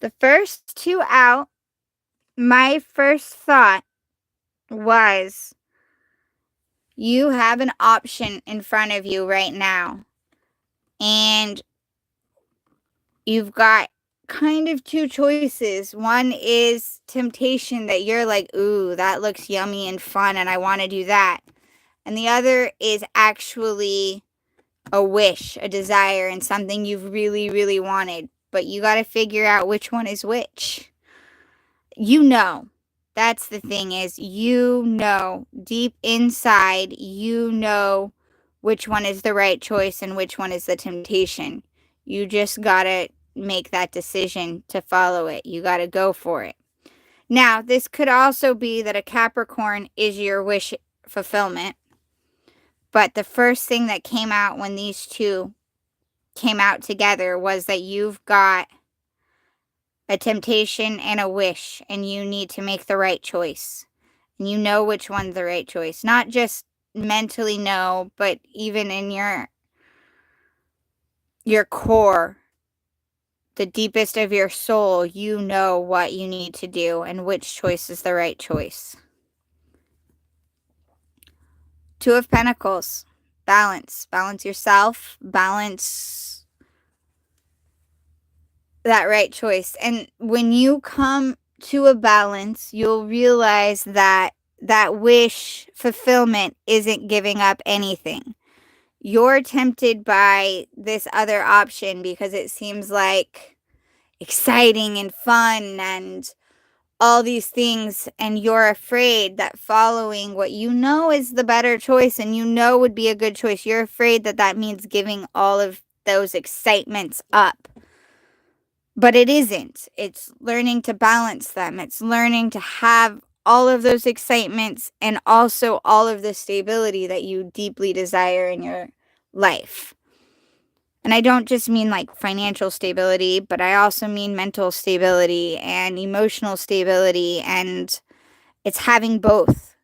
The first two out, my first thought was you have an option in front of you right now. And you've got kind of two choices. One is temptation that you're like, ooh, that looks yummy and fun and I want to do that. And the other is actually a wish, a desire, and something you've really, really wanted. But you got to figure out which one is which. You know. That's the thing is, you know, deep inside, you know which one is the right choice and which one is the temptation. You just got to make that decision to follow it. You got to go for it. Now, this could also be that a Capricorn is your wish fulfillment. But the first thing that came out when these two came out together was that you've got a temptation and a wish, and you need to make the right choice. And you know which one's the right choice. Not just mentally know, but even in your core, the deepest of your soul, you know what you need to do and which choice is the right choice. Two of Pentacles. Balance. Balance yourself. Balance that right choice. And when you come to a balance, you'll realize that that wish fulfillment isn't giving up anything. You're tempted by this other option because it seems like exciting and fun and all these things, and you're afraid that following what you know is the better choice and you know would be a good choice, you're afraid that that means giving all of those excitements up. But it isn't. It's learning to balance them. It's learning to have all of those excitements and also all of the stability that you deeply desire in your life. And I don't just mean like financial stability, but I also mean mental stability and emotional stability, and it's having both.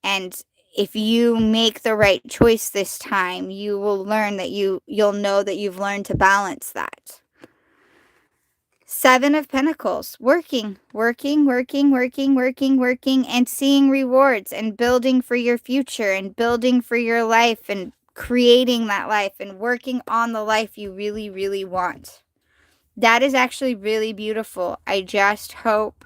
And if you make the right choice this time, you will learn that you'll know that you've learned to balance that. Seven of Pentacles, working, and seeing rewards and building for your future and building for your life and creating that life and working on the life you really, really want. That is actually really beautiful. I just hope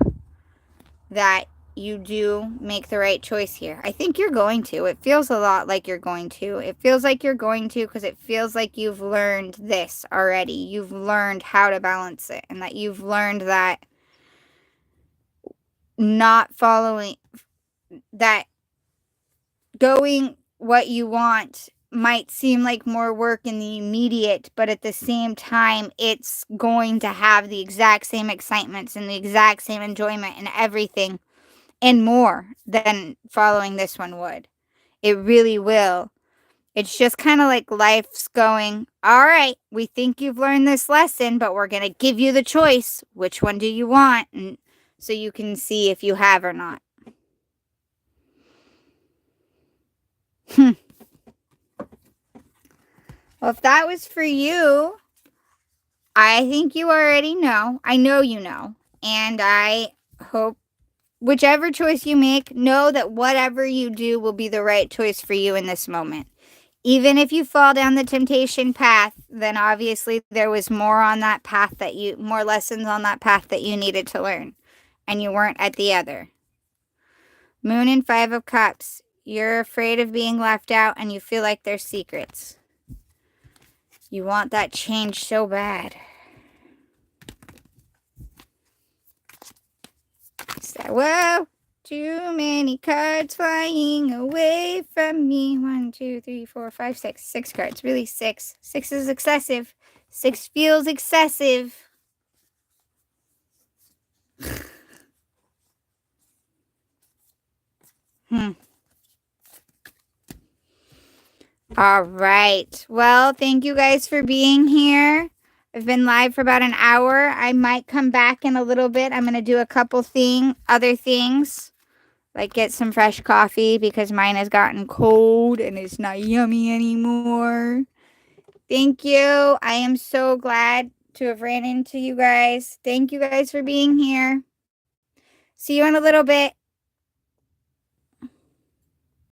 that you do make the right choice here. I think you're going to. It feels a lot like you're going to. It feels like you're going to because it feels like you've learned this already. You've learned how to balance it, and that you've learned that not following, that going what you want might seem like more work in the immediate, but at the same time, it's going to have the exact same excitements and the exact same enjoyment and everything and more than following this one would. It really will. It's just kind of like life's going, all right, we think you've learned this lesson, but we're going to give you the choice. Which one do you want? And so you can see if you have or not. Well, if that was for you, I think you already know. I know you know. And I hope whichever choice you make, know that whatever you do will be the right choice for you in this moment. Even if you fall down the temptation path, then obviously there was more on that path more lessons on that path that you needed to learn. And you weren't at the other. Moon and Five of Cups. you're afraid of being left out and you feel like there's secrets. You want that change so bad. Whoa! Too many cards flying away from me. 1, 2, 3, 4, 5, 6. 6 cards. Really 6. 6 is excessive. 6 feels excessive. All right. Well, thank you guys for being here. I've been live for about an hour. I might come back in a little bit. I'm going to do a couple other things. Like get some fresh coffee because mine has gotten cold and it's not yummy anymore. Thank you. I am so glad to have ran into you guys. Thank you guys for being here. See you in a little bit.